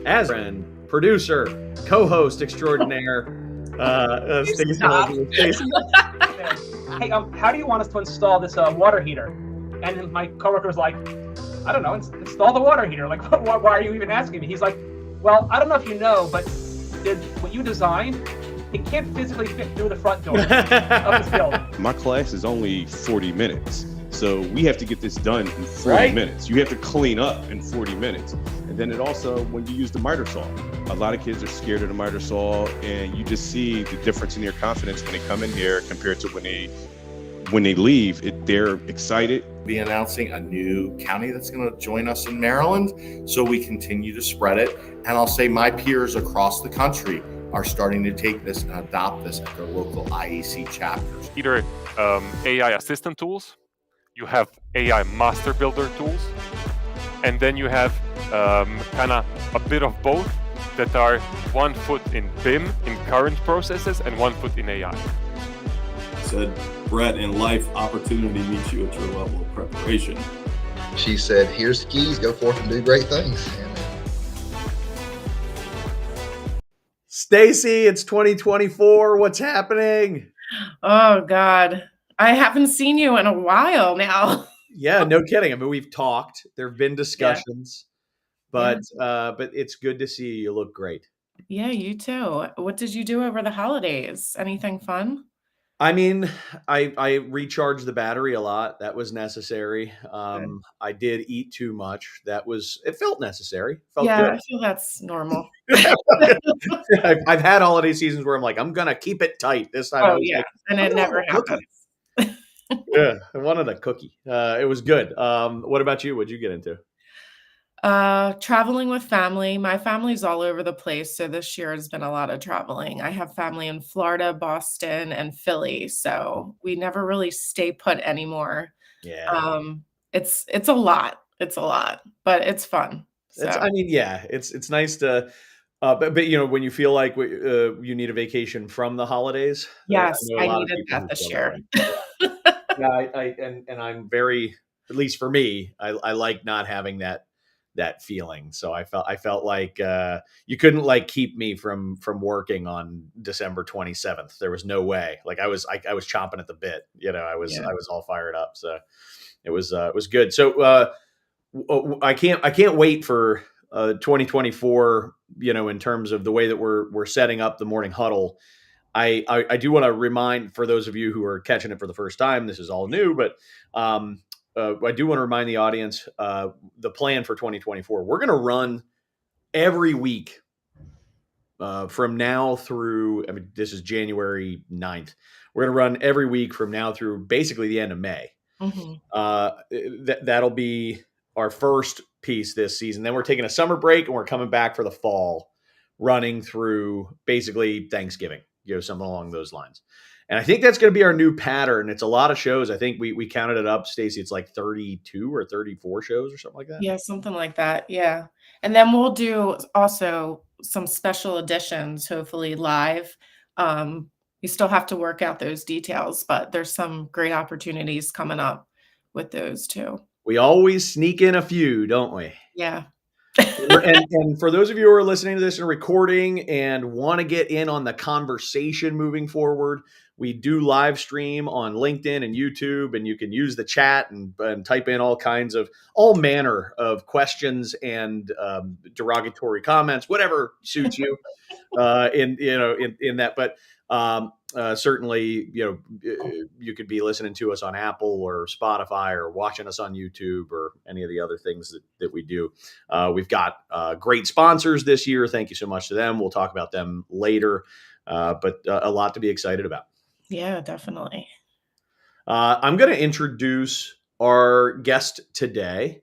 as friend, producer, co-host extraordinaire, Stacey. Stop. Stacey. Hey, how do you want us to install this water heater? And my coworker was like, I don't know, install the water heater. Like, why are you even asking me? He's like, well, I don't know if you know, but what you designed, it can't physically fit through the front door of this building. My class is only 40 minutes. So we have to get this done in 40 minutes. You have to clean up in 40 minutes. And then it also, when you use the miter saw, a lot of kids are scared of the miter saw, and you just see the difference in their confidence when they come in here compared to when they leave. They're excited. Be announcing a new county that's going to join us in Maryland, so we continue to spread it. And I'll say my peers across the country are starting to take this and adopt this at their local IEC chapters. Either AI assistant tools, you have AI master builder tools, and then you have kind of a bit of both that are 1 foot in BIM, in current processes, and 1 foot in AI. Said, Brett, in life, opportunity meets you at your level of preparation. She said, here's the keys, go forth and do great things. Stacey, it's 2024. What's happening? Oh, God. I haven't seen you in a while now. Yeah, no kidding. I mean, we've talked. There have been discussions, but it's good to see you. You look great. Yeah, you too. What did you do over the holidays? Anything fun? I mean, I recharged the battery a lot. That was necessary. I did eat too much. It felt necessary. Felt good. I feel that's normal. I've had holiday seasons where I'm like, I'm going to keep it tight this time. Oh, yeah. And it never happens. Yeah, I wanted a cookie. It was good. What about you? What'd you get into? Traveling with family. My family's all over the place, so this year has been a lot of traveling. I have family in Florida, Boston, and Philly, so we never really stay put anymore. Yeah. It's a lot. It's a lot, but it's fun. So. It's nice to but you know, when you feel like you need a vacation from the holidays. Yes, I needed that this year. Yeah, I'm very, at least for me, I like not having that feeling. So I felt like you couldn't like keep me from working on December 27th. There was no way. Like I was chomping at the bit. You know, I was all fired up. So it was good. So I can't wait for 2024. You know, in terms of the way that we're setting up the morning huddle. I do want to remind, for those of you who are catching it for the first time, this is all new, but I do want to remind the audience the plan for 2024. We're going to run every week from now through, this is January 9th. We're going to run every week from now through basically the end of May. Mm-hmm. That'll be our first piece this season. Then we're taking a summer break and we're coming back for the fall, running through basically Thanksgiving. You know, something along those lines. And I think that's going to be our new pattern. It's a lot of shows. I think we counted it up, Stacey. It's like 32 or 34 shows or something like that. Yeah, something like that. Yeah. And then we'll do also some special editions, hopefully live. We still have to work out those details, but there's some great opportunities coming up with those too. We always sneak in a few, don't we? Yeah. and for those of you who are listening to this and recording and want to get in on the conversation moving forward, we do live stream on LinkedIn and YouTube, and you can use the chat and type in all manner of questions and derogatory comments, whatever suits you in that. But certainly, you could be listening to us on Apple or Spotify or watching us on YouTube or any of the other things that we do. We've got great sponsors this year. Thank you so much to them. We'll talk about them later, but a lot to be excited about. Yeah, definitely. I'm going to introduce our guest today.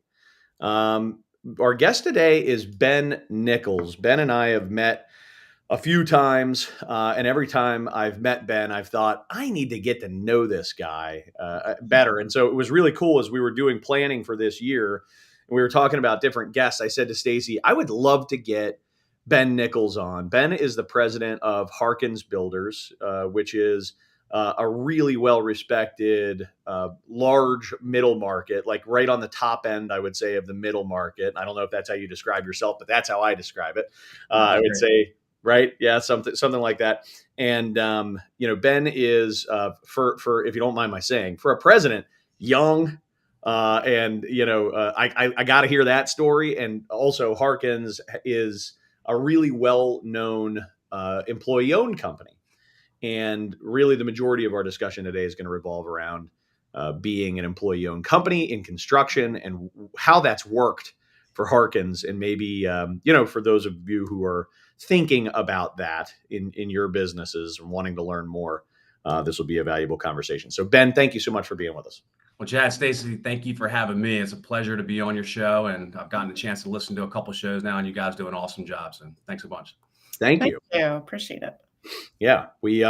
Our guest today is Ben Nichols. Ben and I have met a few times, and every time I've met Ben, I've thought, I need to get to know this guy better. And so it was really cool as we were doing planning for this year, and we were talking about different guests. I said to Stacey, I would love to get Ben Nichols on. Ben is the president of Harkins Builders, which is a really well-respected, large middle market, like right on the top end, I would say, of the middle market. I don't know if that's how you describe yourself, but that's how I describe it. I would say, right? Yeah, something like that. And Ben is for if you don't mind my saying, for a president, young. I got to hear that story. And also, Harkins is a really well-known employee-owned company. And really, the majority of our discussion today is going to revolve around being an employee-owned company in construction and how that's worked for Harkins. And maybe, for those of you who are thinking about that in your businesses and wanting to learn more, this will be a valuable conversation. So, Ben, thank you so much for being with us. Well, Chad, Stacy, thank you for having me. It's a pleasure to be on your show, and I've gotten a chance to listen to a couple shows now, and you guys do an awesome job. So thanks a bunch. Thank you. Appreciate it. Yeah, we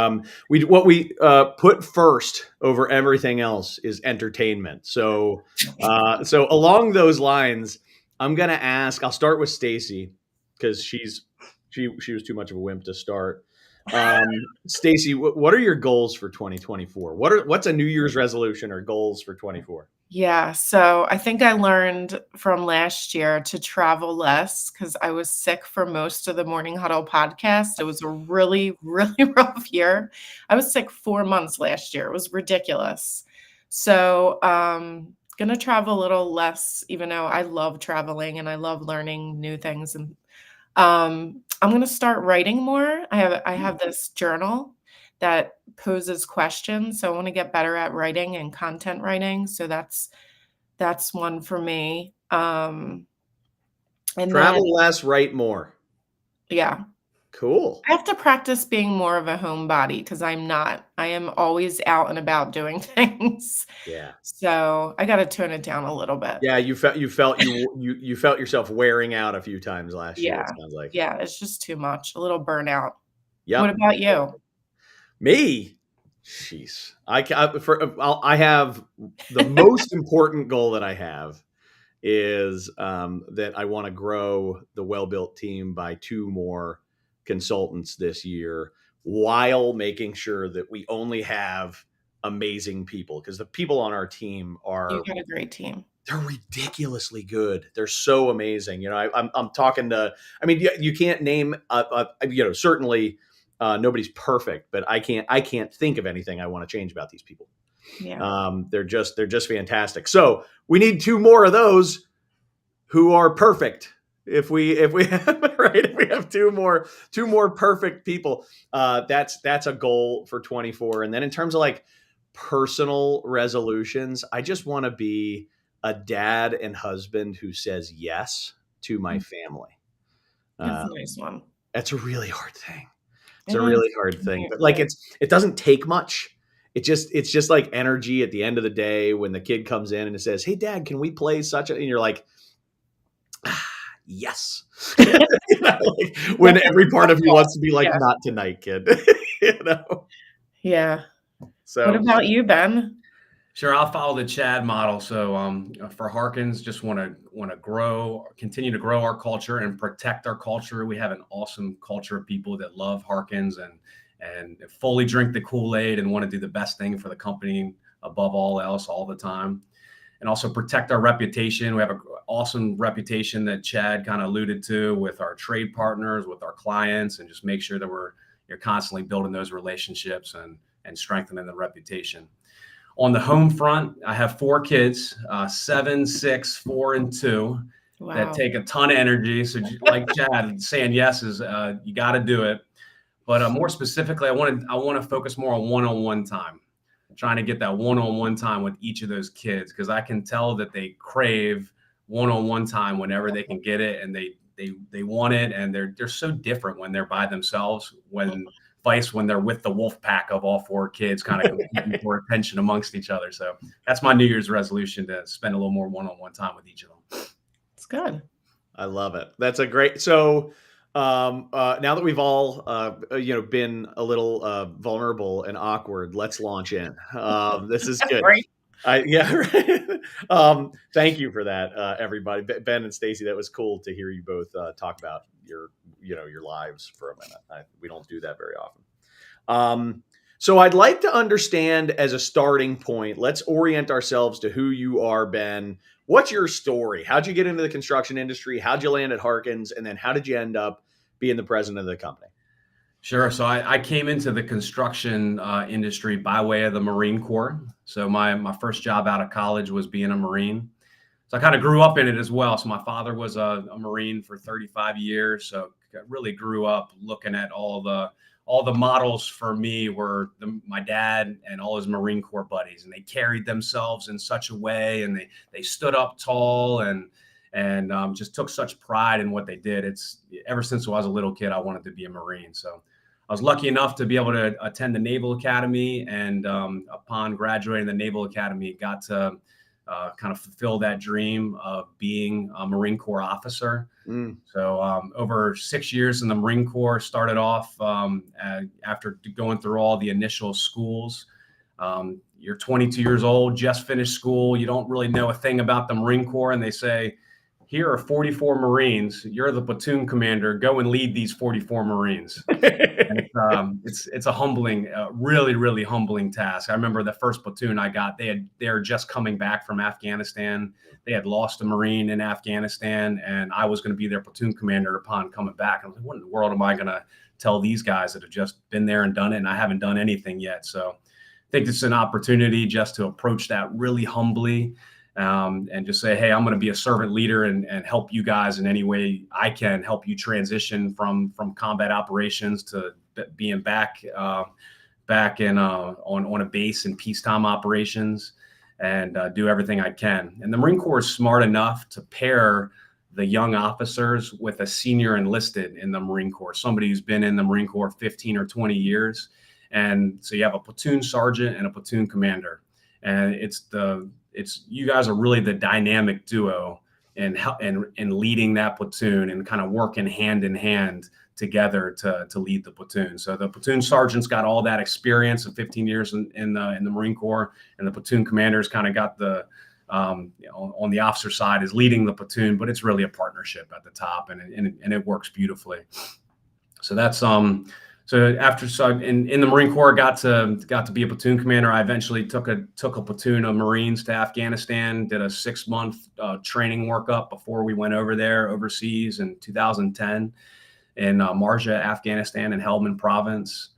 put first over everything else is entertainment. So along those lines, I'm gonna ask. I'll start with Stacy because she was too much of a wimp to start. Stacy, what are your goals for 2024? What's a New Year's resolution or goals for 24? Yeah, so I think I learned from last year to travel less because I was sick for most of the Morning Huddle podcast. It was a really, really rough year. I was sick 4 months last year. It was ridiculous. So gonna travel a little less, even though I love traveling and I love learning new things. And I'm gonna start writing more. I have this journal that poses questions. So I want to get better at writing and content writing. So that's one for me. And Travel less, write more. Yeah. Cool. I have to practice being more of a homebody because I'm not. I am always out and about doing things. Yeah. So I got to tone it down a little bit. Yeah, you felt yourself wearing out a few times last year. It sounds like. Yeah, it's just too much. A little burnout. Yeah. What about you? Me? Jeez. I have the most important goal that I have is that I want to grow the well-built team by 2 more consultants this year while making sure that we only have amazing people, because the people on our team You got a great team. They're ridiculously good. They're so amazing. I'm talking to, you can't name, certainly nobody's perfect, but I can't think of anything I want to change about these people. Yeah. They're just fantastic. So we need 2 more of those who are perfect. If we have 2 more perfect people, that's a goal for 24. And then in terms of like personal resolutions, I just want to be a dad and husband who says yes to my family. That's a nice one. That's a really hard thing. It's a really hard thing, but like it doesn't take much. It's just like energy at the end of the day when the kid comes in and it says, "Hey, Dad, can we play such a?" And you're like, yes. When every part of you wants to be like, "Not tonight, kid." Yeah. So, what about you, Ben? Sure, I'll follow the Chad model. So for Harkins, just want to continue to grow our culture and protect our culture. We have an awesome culture of people that love Harkins and fully drink the Kool-Aid and want to do the best thing for the company above all else all the time. And also protect our reputation. We have an awesome reputation that Chad kind of alluded to with our trade partners, with our clients, and just make sure that you're constantly building those relationships and strengthening the reputation. On the home front, I have 4 kids, 7, 6, 4, and 2 that take a ton of energy. So like Chad saying yes is you got to do it. But more specifically, I want to focus more on one-on-one time, trying to get that one-on-one time with each of those kids, because I can tell that they crave one-on-one time whenever they can get it, and they want it, and they're so different when they're by themselves, when they're with the wolf pack of all 4 kids kind of competing for attention amongst each other. So that's my New Year's resolution, to spend a little more one-on-one time with each of them. It's good. I love it. That's a great. So now that we've all been a little vulnerable and awkward, let's launch in. This is good. Right. Right. Thank you for that, everybody. Ben and Stacy, that was cool to hear you both talk about your lives for a minute. We don't do that very often. So I'd like to understand as a starting point, let's orient ourselves to who you are, Ben. What's your story? How'd you get into the construction industry? How'd you land at Harkins? And then how did you end up being the president of the company? Sure. So I came into the construction industry by way of the Marine Corps. So my first job out of college was being a Marine. So I kind of grew up in it as well. So my father was a Marine for 35 years. So I really grew up looking at all the models for me were my dad and all his Marine Corps buddies, and they carried themselves in such a way, and they stood up tall and just took such pride in what they did. It's ever since I was a little kid, I wanted to be a Marine. So I was lucky enough to be able to attend the Naval Academy, and upon graduating the Naval Academy, got to kind of fulfill that dream of being a Marine Corps officer. So over 6 years in the Marine Corps, started off after going through all the initial schools. You're 22 years old, just finished school. You don't really know a thing about the Marine Corps, and they say, here are 44 Marines. You're the platoon commander. Go and lead these 44 Marines. And it's a humbling, really, really humbling task. I remember the first platoon I got, they're just coming back from Afghanistan. They had lost a Marine in Afghanistan, and I was going to be their platoon commander upon coming back. I was like, what in the world am I going to tell these guys that have just been there and done it, and I haven't done anything yet? So I think it's an opportunity just to approach that really humbly. And just say, hey, I'm going to be a servant leader and help you guys in any way I can, help you transition from combat operations to being back in on a base in peacetime operations, and do everything I can. And the Marine Corps is smart enough to pair the young officers with a senior enlisted in the Marine Corps, somebody who's been in the Marine Corps 15 or 20 years. And so you have a platoon sergeant and a platoon commander, and it's you guys are really the dynamic duo in leading that platoon and kind of working hand in hand together to lead the platoon. So the platoon sergeant's got all that experience of 15 years in the Marine Corps, and the platoon commander's kind of got the on the officer side is leading the platoon, but it's really a partnership at the top, and it works beautifully. So that's So in the Marine Corps, got to be a platoon commander. I eventually took a platoon of Marines to Afghanistan, did a 6-month training workup before we went over there overseas in 2010 in Marja, Afghanistan, in Helmand Province.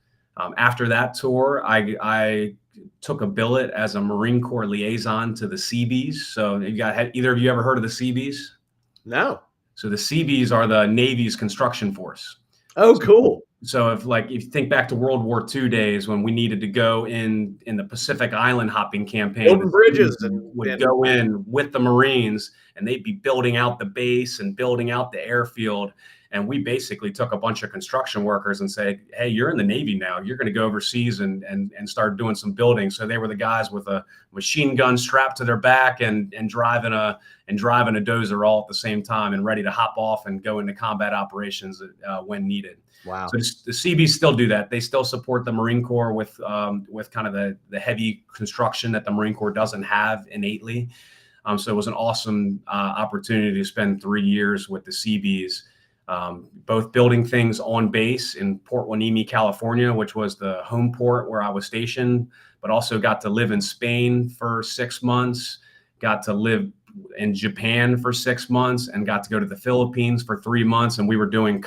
After that tour, I took a billet as a Marine Corps liaison to the Seabees. So either of you ever heard of the Seabees? No. So the Seabees are the Navy's construction force. Oh, cool. So if you think back to World War II days when we needed to go in the Pacific Island hopping campaign, building bridges, would go in with the Marines, and they'd be building out the base and building out the airfield. And we basically took a bunch of construction workers and said, hey, you're in the Navy now. You're going to go overseas and start doing some building. So they were the guys with a machine gun strapped to their back and driving a dozer all at the same time and ready to hop off and go into combat operations when needed. Wow. So the Seabees still do that. They still support the Marine Corps with kind of the heavy construction that the Marine Corps doesn't have innately. So it was an awesome opportunity to spend 3 years with the Seabees, both building things on base in Port Hueneme, California, which was the home port where I was stationed, but also got to live in Spain for 6 months, got to live in Japan for 6 months, and got to go to the Philippines for 3 months. And we were doing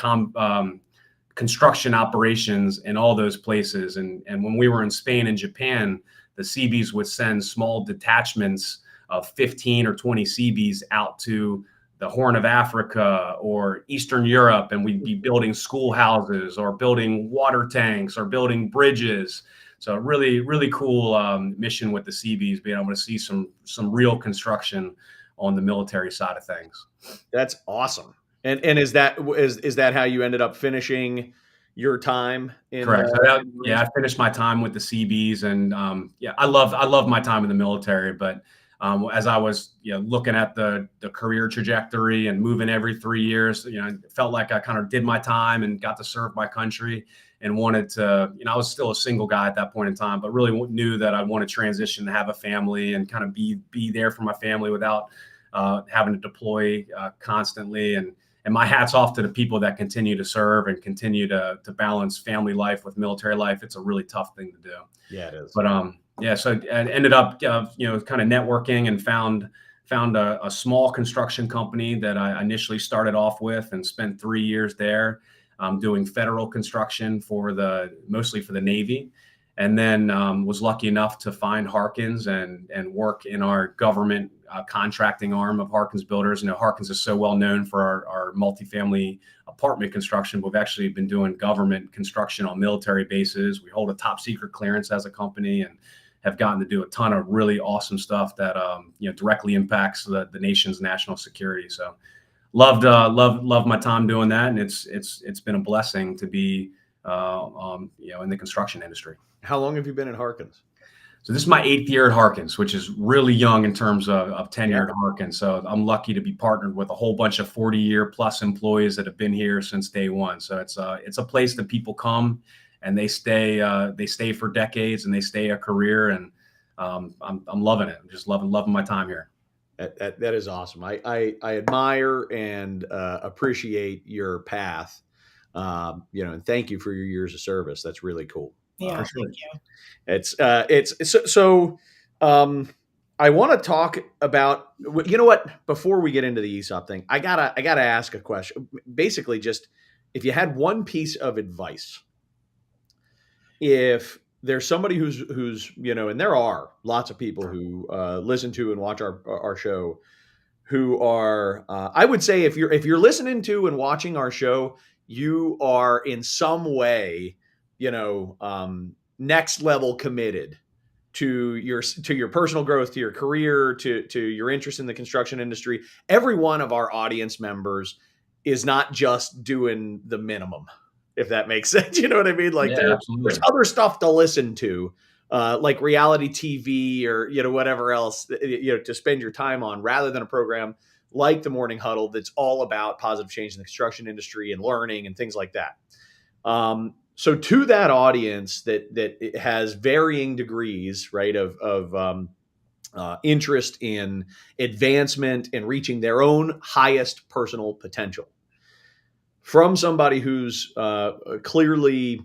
construction operations in all those places. And when we were in Spain and Japan, the Seabees would send small detachments of 15 or 20 Seabees out to the Horn of Africa or Eastern Europe, and we'd be building schoolhouses or building water tanks or building bridges. So really, really cool mission with the Seabees, being able to see some real construction on the military side of things. That's awesome. And is that how you ended up finishing your time in? Correct. I finished my time with the Seabees, and I love my time in the military. But as I was looking at the career trajectory and moving every 3 years, it felt like I kind of did my time and got to serve my country, and wanted to. I was still a single guy at that point in time, but really knew that I want to transition to have a family and kind of be there for my family without having to deploy constantly. And my hat's off to the people that continue to serve and continue to balance family life with military life. It's a really tough thing to do. Yeah, it is. But yeah, so I ended up kind of networking and found a small construction company that I initially started off with and spent 3 years there doing federal construction mostly for the Navy. And then was lucky enough to find Harkins and work in our government contracting arm of Harkins Builders. Harkins is so well known for our multifamily apartment construction. We've actually been doing government construction on military bases. We hold a top secret clearance as a company and have gotten to do a ton of really awesome stuff that directly impacts the nation's national security. So loved my time doing that, and it's been a blessing to be in the construction industry. How long have you been at Harkins? So this is my 8th year at Harkins, which is really young in terms of tenure at Harkins. So I'm lucky to be partnered with a whole bunch of 40-year plus employees that have been here since day one. So it's a place that people come and they stay for decades, and they stay a career. And I'm loving it. I'm just loving my time here. That is awesome. I admire and appreciate your path. And thank you for your years of service. That's really cool. Yeah, sure. thank you. It's so. I want to talk about. You know what? Before we get into the ESOP thing, I gotta ask a question. Basically, just if you had one piece of advice, if there's somebody who's and there are lots of people who listen to and watch our show, who are I would say if you're listening to and watching our show, you are in some way, next level committed to your personal growth, to your career, to your interest in the construction industry. Every one of our audience members is not just doing the minimum, if that makes sense. You know what I mean? Like there's other stuff to listen to, like reality TV or, whatever else, to spend your time on, rather than a program like the Morning Huddle that's all about positive change in the construction industry and learning and things like that. So to that audience that has varying degrees, right, of interest in advancement and reaching their own highest personal potential, from somebody who's clearly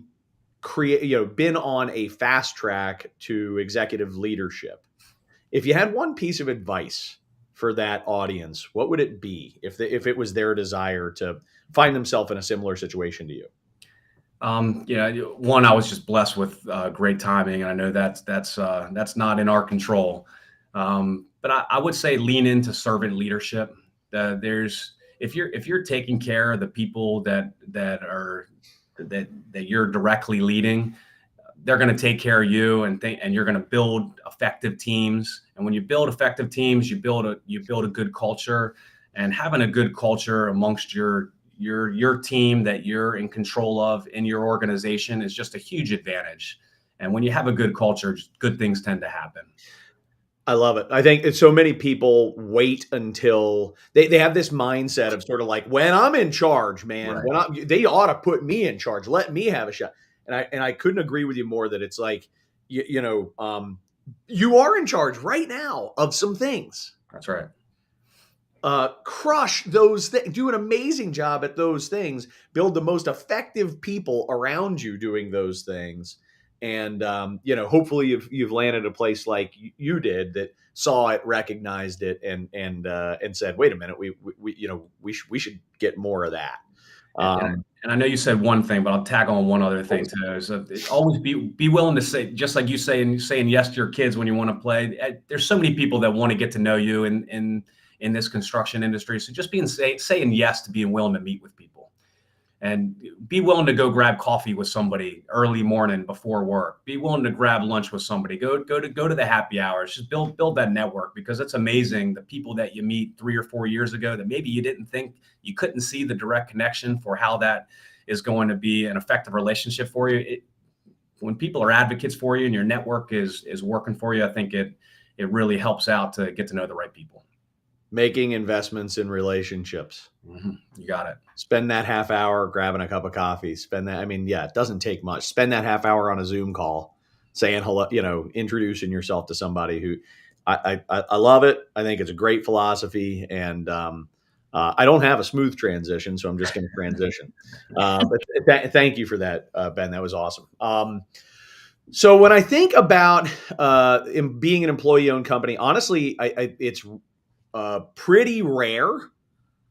been on a fast track to executive leadership, if you had one piece of advice for that audience, what would it be if it was their desire to find themselves in a similar situation to you? One, I was just blessed with great timing, and I know that's not in our control. But I would say lean into servant leadership. If you're taking care of the people that you're directly leading, they're going to take care of you, and you're going to build effective teams. And when you build effective teams, you build a good culture, and having a good culture amongst your team that you're in control of in your organization is just a huge advantage. And when you have a good culture, good things tend to happen. I love it. I think so many people wait until they have this mindset of sort of like, when I'm in charge, man, right, they ought to put me in charge. Let me have a shot. And I couldn't agree with you more that it's like, you are in charge right now of some things. That's right. Crush those things, do an amazing job at those things, build the most effective people around you doing those things. And, hopefully you've landed a place like you did that saw it, recognized it, and said, wait a minute, we should get more of that. And I know you said one thing, but I'll tag on one other thing too. Is always be willing to say, just like you saying yes to your kids when you want to play. There's so many people that want to get to know you in this construction industry. So just saying yes to being willing to meet with people, and be willing to go grab coffee with somebody early morning before work. Be willing to grab lunch with somebody. Go to the happy hours. Just build that network, because it's amazing the people that you meet 3 or 4 years ago that maybe you didn't think, you couldn't see the direct connection for how that is going to be an effective relationship for you. When people are advocates for you and your network is working for you, I think it really helps out to get to know the right people. Making investments in relationships. Mm-hmm. You got it. Spend that half hour grabbing a cup of coffee. It doesn't take much. Spend that half hour on a Zoom call saying hello, introducing yourself to somebody who I love it. I think it's a great philosophy. And I don't have a smooth transition, so I'm just going to transition. But thank you for that, Ben. That was awesome. So when I think about being an employee-owned company, honestly, it's pretty rare.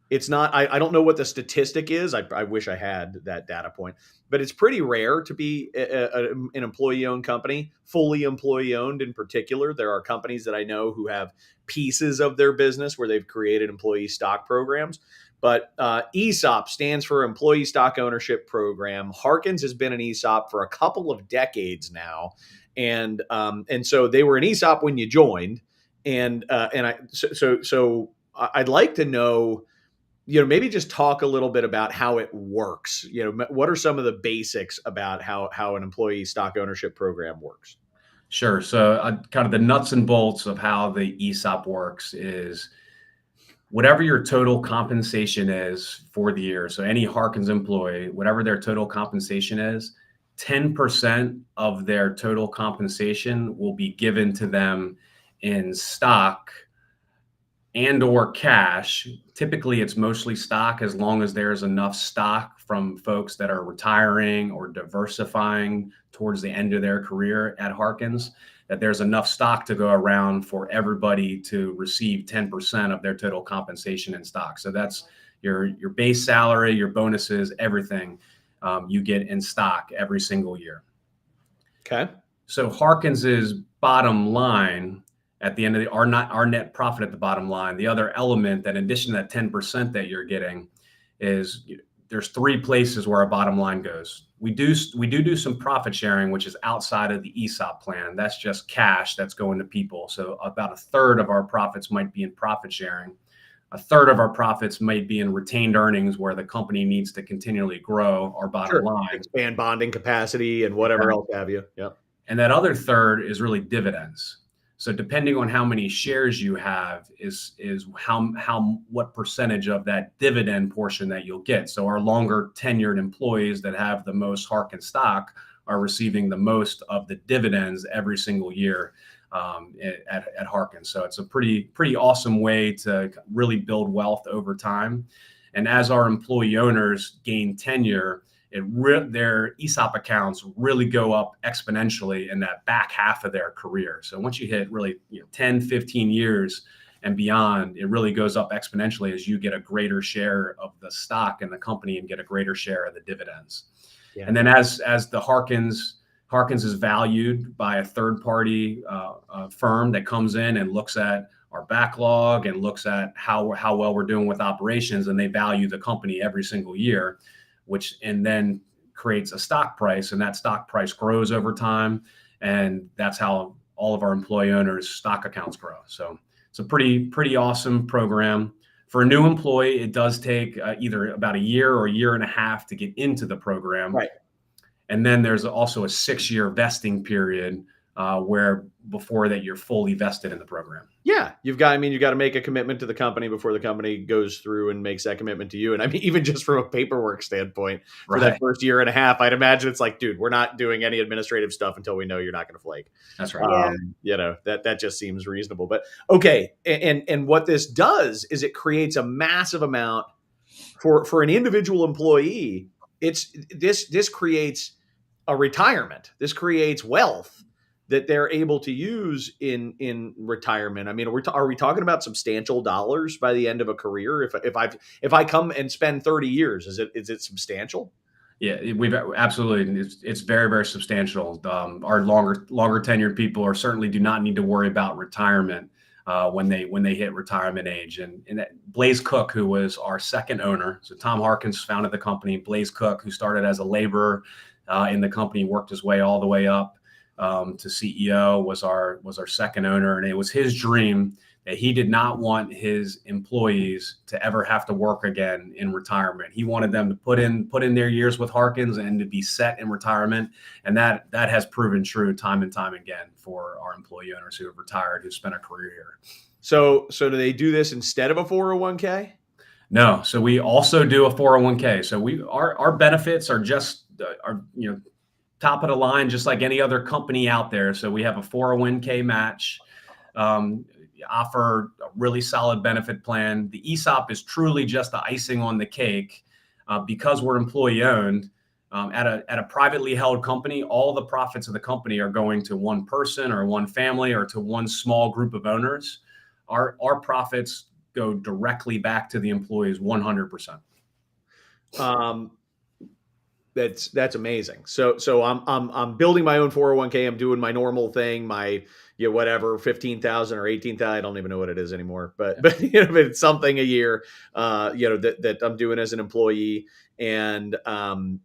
It's not. I don't know what the statistic is. I wish I had that data point, but it's pretty rare to be an employee-owned company, fully employee-owned. In particular, there are companies that I know who have pieces of their business where they've created employee stock programs. But ESOP stands for Employee Stock Ownership Program. Harkins has been an ESOP for a couple of decades now, and so they were an ESOP when you joined, and so I'd like to know, maybe just talk a little bit about how it works. What are some of the basics about how an employee stock ownership program works? Sure. So kind of the nuts and bolts of how the ESOP works is whatever your total compensation is for the year. So any Harkins employee, whatever their total compensation is, 10% of their total compensation will be given to them in stock and or cash. Typically, it's mostly stock, as long as there's enough stock from folks that are retiring or diversifying towards the end of their career at Harkins, that there's enough stock to go around for everybody to receive 10% of their total compensation in stock. So that's your base salary, your bonuses, everything you get in stock every single year. Okay. So Harkins's bottom line at the end of our net profit at the bottom line, the other element that in addition to that 10% that you're getting is there's three places where our bottom line goes. We do some profit sharing, which is outside of the ESOP plan. That's just cash that's going to people. So about a third of our profits might be in profit sharing. A third of our profits might be in retained earnings, where the company needs to continually grow our bottom line. Expand bonding capacity and whatever else have you. Yep. And that other third is really dividends. So depending on how many shares you have is what percentage of that dividend portion that you'll get. So our longer tenured employees that have the most Harkins stock are receiving the most of the dividends every single year at Harkins. So it's a pretty awesome way to really build wealth over time. And as our employee owners gain tenure, their ESOP accounts really go up exponentially in that back half of their career. So once you hit really 10, 15 years and beyond, it really goes up exponentially as you get a greater share of the stock in the company and get a greater share of the dividends. Yeah. And then as the Harkins is valued by a third party firm that comes in and looks at our backlog and looks at how well we're doing with operations, and they value the company every single year, and then creates a stock price, and that stock price grows over time. And that's how all of our employee owners' stock accounts grow. So it's a pretty awesome program. For a new employee, it does take either about a year or a year and a half to get into the program. Right. And then there's also a 6-year vesting period where before that you're fully vested in the program. Yeah, you got to make a commitment to the company before the company goes through and makes that commitment to you. And I mean, even just from a paperwork standpoint, for that first year and a half, I'd imagine it's like, dude, we're not doing any administrative stuff until we know you're not going to flake. That's right. That just seems reasonable. But okay, and what this does is it creates a massive amount for an individual employee. This creates a retirement. This creates wealth that they're able to use in retirement. I mean, are we talking about substantial dollars by the end of a career? If I come and spend 30 years, is it substantial? Yeah, we've absolutely. It's very, very substantial. Our longer tenured people certainly do not need to worry about retirement when they hit retirement age. And Blaze Cook, who was our second owner, so Tom Harkins founded the company. Blaze Cook, who started as a laborer in the company, worked his way all the way up to CEO, was our second owner. And it was his dream that he did not want his employees to ever have to work again in retirement. He wanted them to put in their years with Harkins and to be set in retirement. And that has proven true time and time again for our employee owners who have retired, who spent a career here. So do they do this instead of a 401k? No. So we also do a 401k. So our benefits are just top of the line, just like any other company out there. So we have a 401k match. offer a really solid benefit plan. The ESOP is truly just the icing on the cake because we're employee owned. At a privately held company, all the profits of the company are going to one person or one family or to one small group of owners. Our profits go directly back to the employees 100%. That's amazing. So I'm building my own 401k. I'm doing my normal thing, my whatever 15,000 or 18,000. I don't even know what it is anymore, but it's something a year. That I'm doing as an employee, and I'm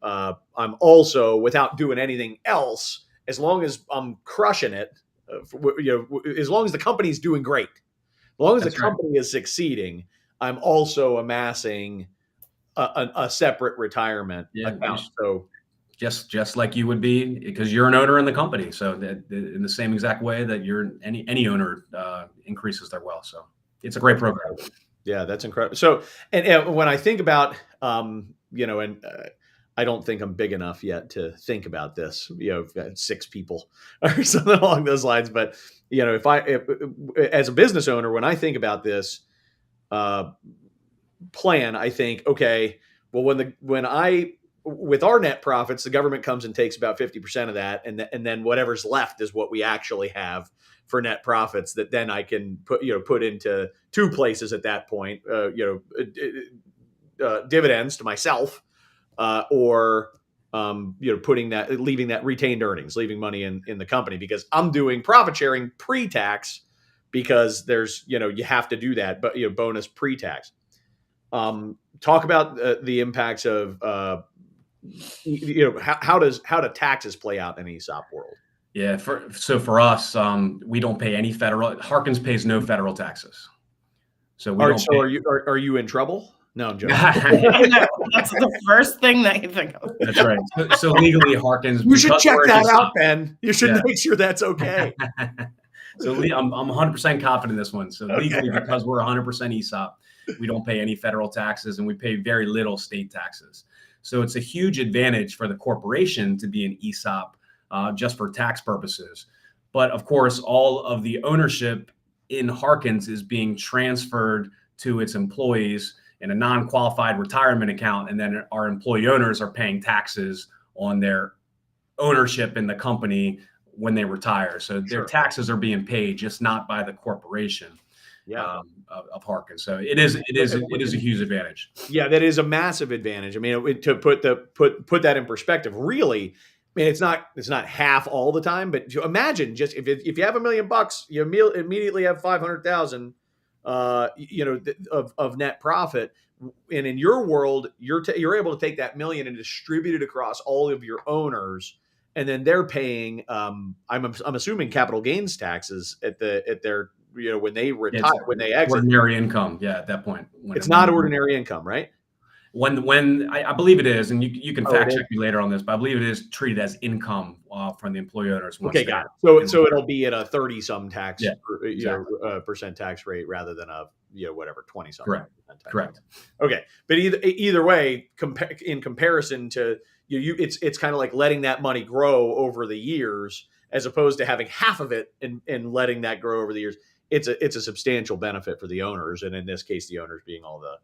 also, without doing anything else, as long as I'm crushing it, as long as the company's doing great, as long as the company is succeeding, I'm also amassing a separate retirement account. So just like you would be, because you're an owner in the company. So that in the same exact way that any owner increases their wealth. So it's a great program. Yeah, that's incredible. So, and when I think about, I don't think I'm big enough yet to think about this. I've got 6 people or something along those lines. But if as a business owner, when I think about this plan, I think, okay, well, with our net profits, the government comes and takes about 50% of that, and then whatever's left is what we actually have for net profits that then I can put into 2 places at that point, dividends to myself, or leaving that retained earnings, leaving money in the company, because I'm doing profit sharing pre-tax, because there's you have to do that, but bonus pre-tax. Talk about the impacts of how do taxes play out in an ESOP world? Yeah, for us, we don't pay any federal. Harkins pays no federal taxes. So we don't. So are you in trouble? No, I'm joking. That's the first thing that you think of. That's right. So legally, Harkins. You should check that out, Ben. You should make sure that's okay. So I'm 100% confident in this one. So legally, because we're 100% ESOP, we don't pay any federal taxes, and we pay very little state taxes. So it's a huge advantage for the corporation to be an ESOP just for tax purposes. But of course, all of the ownership in Harkins is being transferred to its employees in a non-qualified retirement account. And then our employee owners are paying taxes on their ownership in the company when they retire. So their taxes are being paid, just not by the corporation. Of Harkins. So it is a huge advantage. Yeah, that is a massive advantage. I mean, to put that in perspective, really, I mean, it's not half all the time, but imagine just if you have $1 million, you immediately have 500,000, of net profit. And in your world, you're able to take that $1 million and distribute it across all of your owners, and then they're paying, I'm assuming, capital gains taxes at their when they retire, when they exit. Ordinary income, at that point. It's not ordinary income, right? When I believe it is, and you can fact check me later on this, but I believe it is treated as income from the employee owners. Okay, got it. So it'll be at a 30-some tax, percent tax rate rather than a 20-some. Correct. Okay, but either way, in comparison to it's kind of like letting that money grow over the years, as opposed to having half of it and letting that grow over the years. It's a substantial benefit for the owners, and in this case, the owners being all the.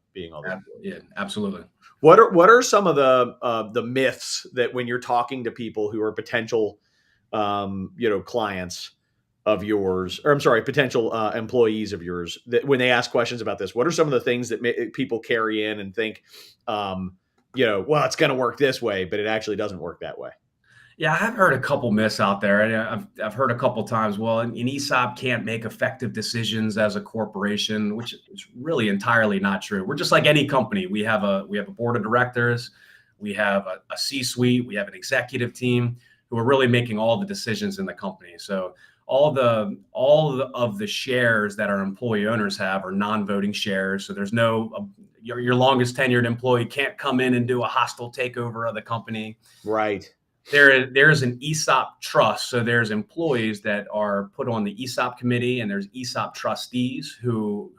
Yeah, absolutely. What are some of the myths that when you're talking to people who are potential, clients of yours, or I'm sorry, potential employees of yours, that when they ask questions about this, what are some of the things that people carry in and think, well, it's going to work this way, but it actually doesn't work that way? Yeah, I've heard a couple myths out there. And I've heard a couple times, well, an ESOP can't make effective decisions as a corporation, which is really entirely not true. We're just like any company. We have a board of directors, we have a C-suite, we have an executive team who are really making all the decisions in the company. So all of the shares that our employee owners have are non-voting shares. So there's no your longest tenured employee can't come in and do a hostile takeover of the company. Right. There's an ESOP trust. So there's employees that are put on the ESOP committee, and there's ESOP trustees who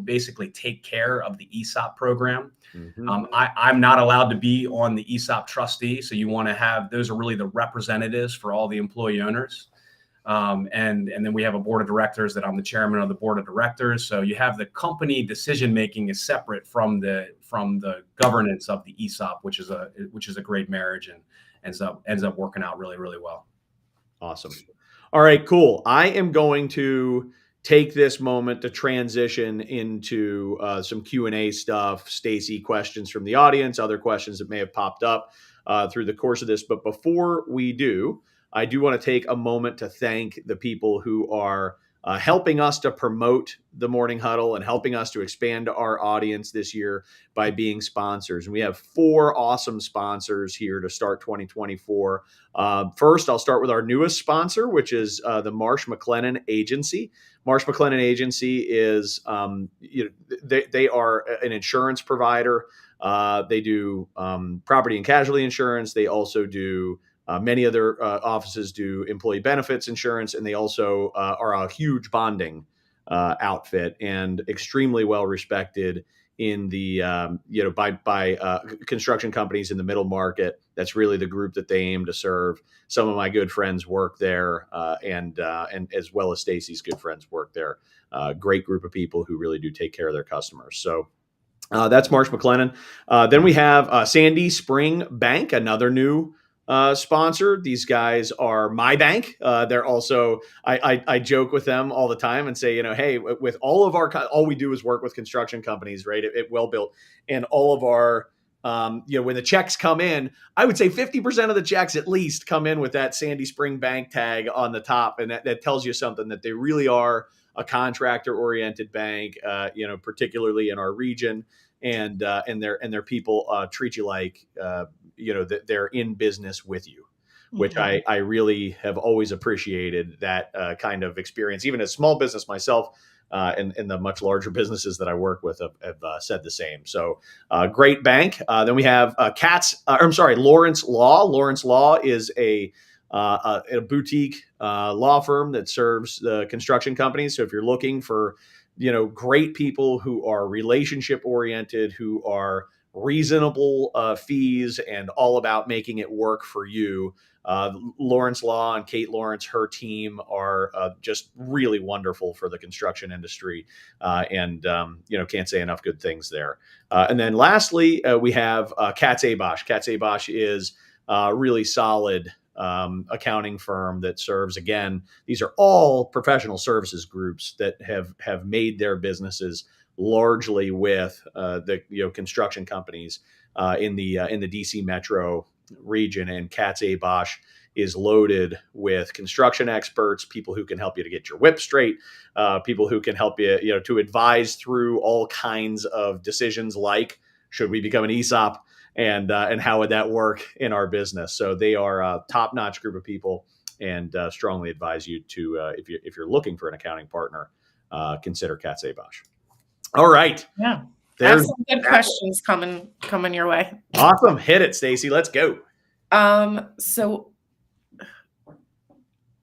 basically take care of the ESOP program. Mm-hmm. I'm not allowed to be on the ESOP trustee. So you want to have, those are really the representatives for all the employee owners. And then we have a board of directors that I'm the chairman of the board of directors. So you have the company decision making is separate from the governance of the ESOP, which is a great marriage and ends up working out really, really well. Awesome. All right, cool. I am going to take this moment to transition into some Q&A stuff. Stacy, questions from the audience, other questions that may have popped up through the course of this. But before we do, I do want to take a moment to thank the people who are helping us to promote the Morning Huddle and helping us to expand our audience this year by being sponsors. And we have 4 awesome sponsors here to start 2024. First, I'll start with our newest sponsor, which is the Marsh McLennan Agency. Marsh McLennan Agency is, they are an insurance provider. They do property and casualty insurance. They also do many other offices do employee benefits insurance, and they also are a huge bonding outfit and extremely well respected in the by construction companies in the middle market. That's really the group that they aim to serve. Some of my good friends work there, and as well as Stacy's good friends work there. Great group of people who really do take care of their customers. So that's Marsh McLennan. Then we have Sandy Spring Bank, another new sponsor. These guys are my bank. They're also, I joke with them all the time and say, hey, with all of all we do is work with construction companies, right? At Well Built, and all of our, when the checks come in, I would say 50% of the checks at least come in with that Sandy Spring Bank tag on the top. And that tells you something, that they really are a contractor oriented bank, particularly in our region, and their people treat you like, that they're in business with you, which I really have always appreciated that kind of experience. Even as small business myself, and the much larger businesses that I work with have said the same. So great bank. Then we have Lawrence Law. Lawrence Law is a boutique law firm that serves the construction companies. So if you're looking for, great people who are relationship oriented, who are reasonable fees and all about making it work for you, Lawrence Law and Kate Lawrence, her team, are just really wonderful for the construction industry, and can't say enough good things there. And then lastly, we have Katz Abosch. Katz Abosch is a really solid accounting firm that serves, again, these are all professional services groups that have made their businesses largely with the construction companies in the DC metro region. And Katz Abosch is loaded with construction experts, people who can help you to get your whip straight, people who can help you to advise through all kinds of decisions, like should we become an ESOP, and how would that work in our business. So they are a top-notch group of people, and strongly advise you to, if you're looking for an accounting partner, consider Katz Abosch. All right. Yeah. There's some good questions coming your way. Awesome. Hit it, Stacy. Let's go. So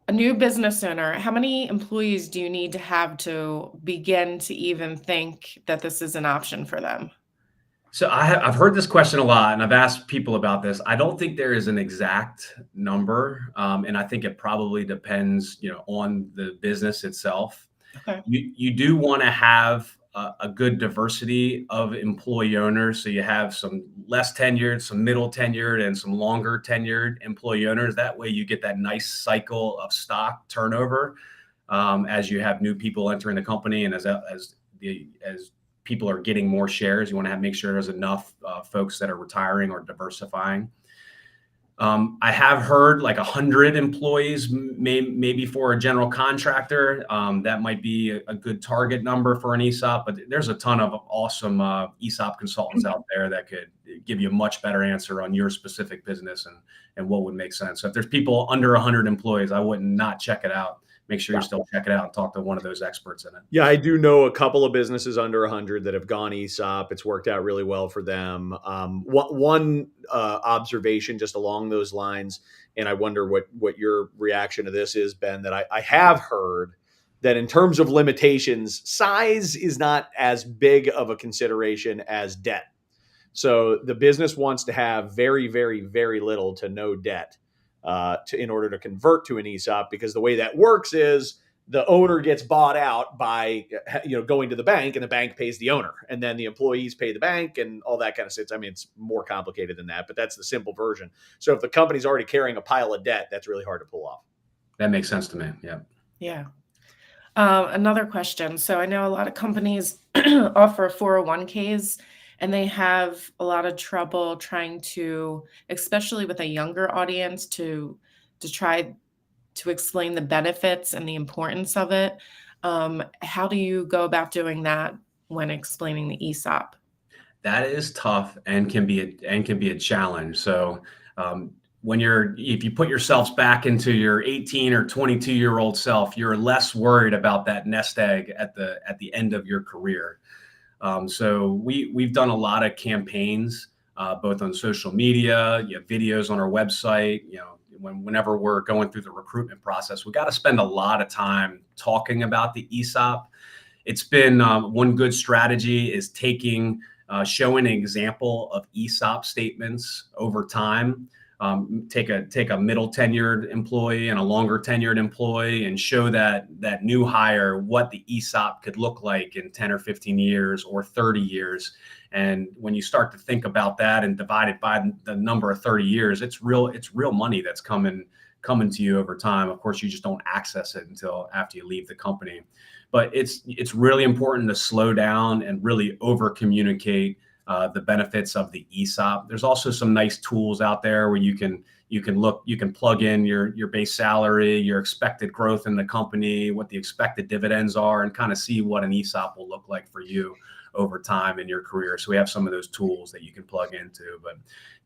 a new business owner, how many employees do you need to have to begin to even think that this is an option for them? So I've heard this question a lot, and I've asked people about this. I don't think there is an exact number, and I think it probably depends, on the business itself. Okay. You do want to have a good diversity of employee owners, so you have some less tenured, some middle tenured, and some longer tenured employee owners. That way, you get that nice cycle of stock turnover as you have new people entering the company, and as people are getting more shares, you want to make sure there's enough folks that are retiring or diversifying. I have heard like 100 employees, maybe for a general contractor. That might be a good target number for an ESOP, but there's a ton of awesome ESOP consultants out there that could give you a much better answer on your specific business and what would make sense. So if there's people under 100 employees, I wouldn't not check it out. Make sure you still check it out and talk to one of those experts in it. Yeah, I do know a couple of businesses under 100 that have gone ESOP. It's worked out really well for them. One observation just along those lines, and I wonder what your reaction to this is, Ben, that I have heard that in terms of limitations, size is not as big of a consideration as debt. So the business wants to have very, very, very little to no debt in order to convert to an ESOP, because the way that works is the owner gets bought out by going to the bank, and the bank pays the owner, and then the employees pay the bank and all that kind of stuff. I mean, it's more complicated than that, but that's the simple version. So if the company's already carrying a pile of debt, that's really hard to pull off. That makes sense to me. Yeah. Yeah. Another question. So I know a lot of companies offer 401ks, and they have a lot of trouble trying to, especially with a younger audience, to try to explain the benefits and the importance of it. How do you go about doing that when explaining the ESOP? That is tough and can be a challenge. So if you put yourselves back into your 18 or 22-year-old self, you're less worried about that nest egg at the end of your career. So we've done a lot of campaigns, both on social media, videos on our website. Whenever we're going through the recruitment process, we got to spend a lot of time talking about the ESOP. It's been one good strategy is showing an example of ESOP statements over time. Take a middle tenured employee and a longer tenured employee and show that new hire what the ESOP could look like in 10 or 15 years or 30 years. And when you start to think about that and divide it by the number of 30 years, it's real money that's coming to you over time. Of course, you just don't access it until after you leave the company. But it's really important to slow down and really over communicate the benefits of the ESOP. There's also some nice tools out there where you can plug in your base salary, your expected growth in the company, what the expected dividends are, and kind of see what an ESOP will look like for you over time in your career. So we have some of those tools that you can plug into, but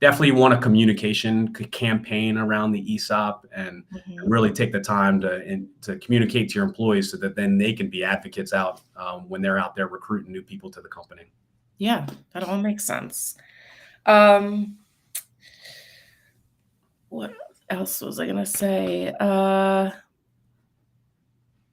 definitely want a communication campaign around the ESOP and really take the time to communicate to your employees so that then they can be advocates out when they're out there recruiting new people to the company. Yeah, that all makes sense. What else was I going to say?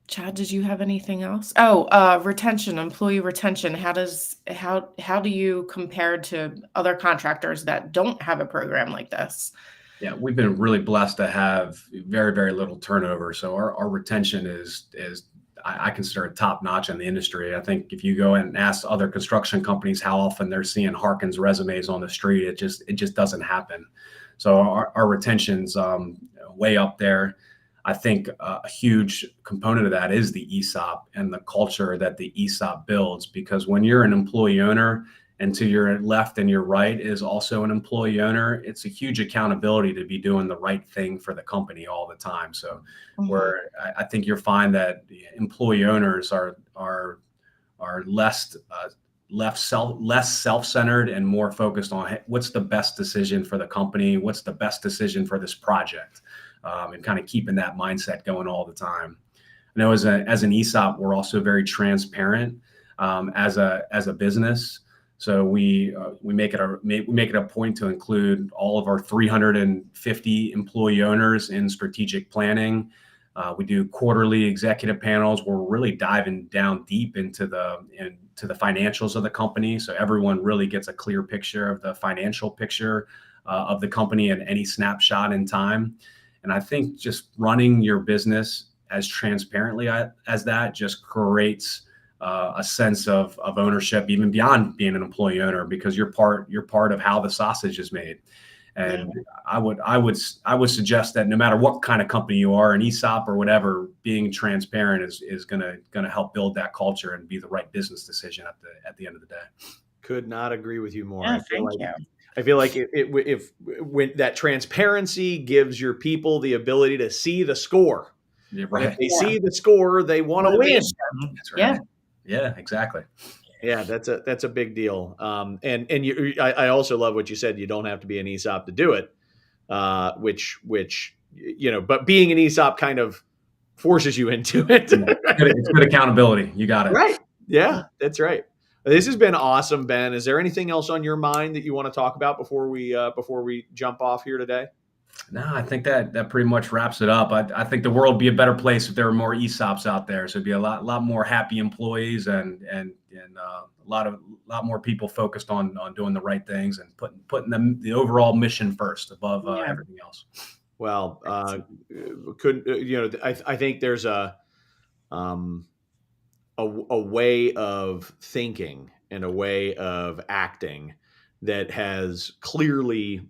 Chad, did you have anything else? Oh, retention, employee retention. How do you compare to other contractors that don't have a program like this? Yeah, we've been really blessed to have very, very little turnover. So our retention is I consider it top notch in the industry. I think if you go and ask other construction companies how often they're seeing Harkins resumes on the street, it just doesn't happen. So our retention's way up there. I think a huge component of that is the ESOP and the culture that the ESOP builds, because when you're an employee owner and to your left and your right is also an employee owner, it's a huge accountability to be doing the right thing for the company all the time. So where I think you'll find that employee owners are less self-centered and more focused on, hey, what's the best decision for the company? What's the best decision for this project? And kind of keeping that mindset going all the time. I know as an ESOP, we're also very transparent as a business. So we make it a point to include all of our 350 employee owners in strategic planning. We do quarterly executive panels where we're really diving down deep into the financials of the company. So everyone really gets a clear picture of the financial picture of the company at any snapshot in time. And I think just running your business as transparently as that just creates a sense of ownership, even beyond being an employee owner, because you're part of how the sausage is made. And I would suggest that no matter what kind of company you are, an ESOP or whatever, being transparent is gonna help build that culture and be the right business decision at the end of the day. Could not agree with you more. Yeah, thank you. I feel like when that transparency gives your people the ability to see the score. Yeah, right. If they see the score, they want to win. That's right. Yeah, exactly. Yeah, that's a big deal. I also love what you said. You don't have to be an ESOP to do it, which but being an ESOP kind of forces you into it. It's good accountability. You got it. Right. Yeah, that's right. This has been awesome, Ben. Is there anything else on your mind that you want to talk about before we jump off here today? No, I think that pretty much wraps it up. I think the world would be a better place if there were more ESOPs out there. So it'd be a lot more happy employees and a lot more people focused on doing the right things and putting the overall mission first above everything else. Well, I think there's a way of thinking and a way of acting that has clearly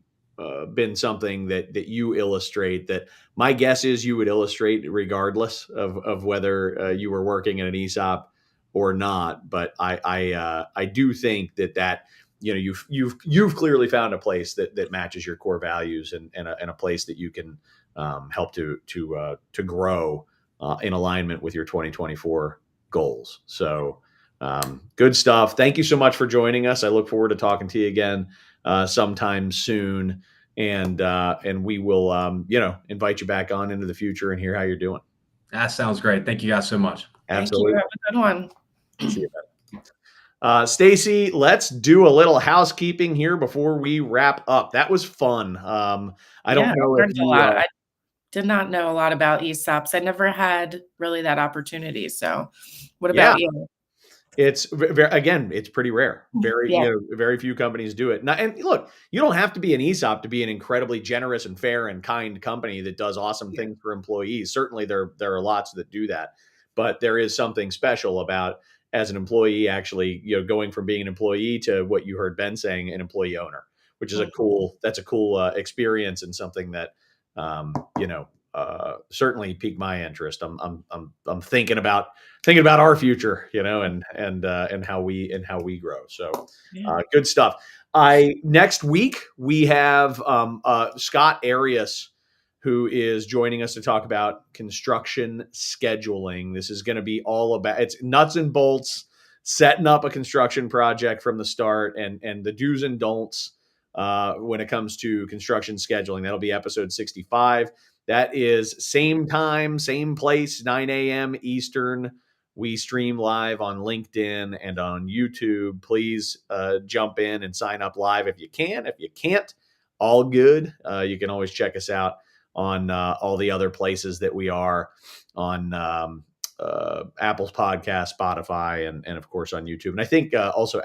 been something that you illustrate, that my guess is you would illustrate regardless of whether you were working in an ESOP or not. But I do think that you've clearly found a place that matches your core values, and a place that you can help to grow in alignment with your 2024 goals. So good stuff. Thank you so much for joining us. I look forward to talking to you again sometime soon, and we will invite you back on into the future and hear how you're doing. That sounds great. Thank you guys so much. Absolutely. Thank you. Have a good one. See you, Ben. Stacy, let's do a little housekeeping here before we wrap up. That was fun. I don't know if learned a lot. I did not know a lot about ESOPs. I never had really that opportunity. So what about you? It's it's pretty rare. Very few companies do it. And look, you don't have to be an ESOP to be an incredibly generous and fair and kind company that does awesome things for employees. Certainly there are lots that do that, but there is something special about, as an employee, actually, going from being an employee to what you heard Ben saying, an employee owner, which is a cool experience, and something that, certainly piqued my interest. I'm thinking about our future, and how we grow. So good stuff. Next week we have Scott Arias, who is joining us to talk about construction scheduling. This is going to be all about, it's nuts and bolts, setting up a construction project from the start, and the do's and don'ts when it comes to construction scheduling. That'll be episode 65. That is same time, same place, 9 a.m. Eastern. We stream live on LinkedIn and on YouTube. Please jump in and sign up live if you can. If you can't, all good. You can always check us out on all the other places that we are on, Apple's podcast, Spotify, and of course on YouTube. And I think also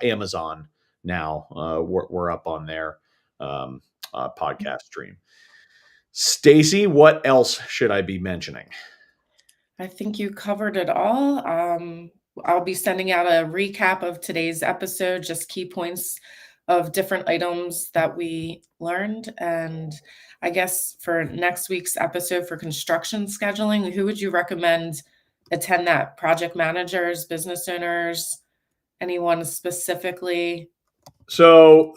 Amazon now. We're up on their podcast stream. Stacy, what else should I be mentioning? I think you covered it all. I'll be sending out a recap of today's episode, just key points of different items that we learned. And I guess for next week's episode for construction scheduling, who would you recommend attend that? Project managers, business owners, anyone specifically? So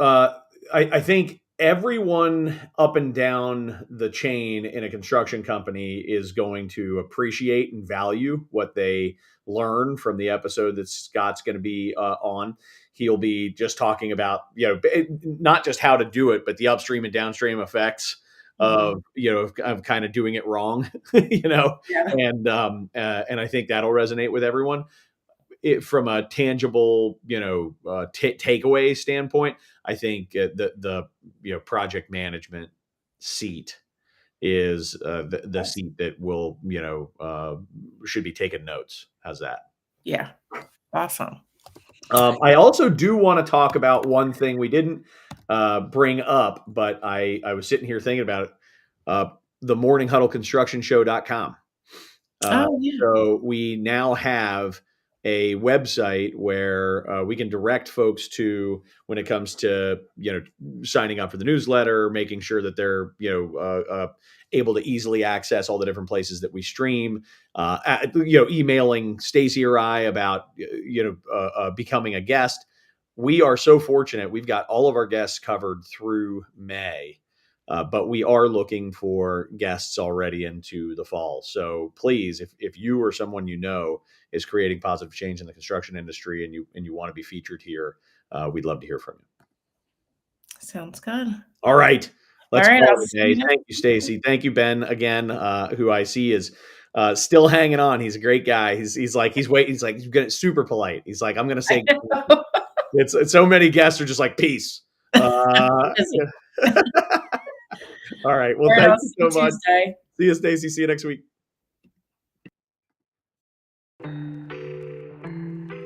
I think everyone up and down the chain in a construction company is going to appreciate and value what they learn from the episode that Scott's going to be on. He'll be just talking about, not just how to do it, but the upstream and downstream effects of kind of doing it wrong, and I think that'll resonate with everyone. From a tangible, takeaway standpoint, I think the project management seat is the seat that will, should be taking notes. How's that? Yeah. Awesome. I also do want to talk about one thing we didn't bring up, but I was sitting here thinking about it. The Morning Huddle Construction Show.com. So we now have a website where we can direct folks to when it comes to, signing up for the newsletter, making sure that they're, able to easily access all the different places that we stream, emailing Stacy or I about, becoming a guest. We are so fortunate. We've got all of our guests covered through May. But we are looking for guests already into the fall. So please, if you or someone is creating positive change in the construction industry and you want to be featured here, we'd love to hear from you. Sounds good. All right. Let's call it a day. Thank you, Stacy. Thank you, Ben, again, who I see is still hanging on. He's a great guy. He's waiting. He's like, he's super polite. He's like, I'm going to say, it's so many guests are just like, peace. All right. Well, thank you so much. See you, Stacy. See you next week.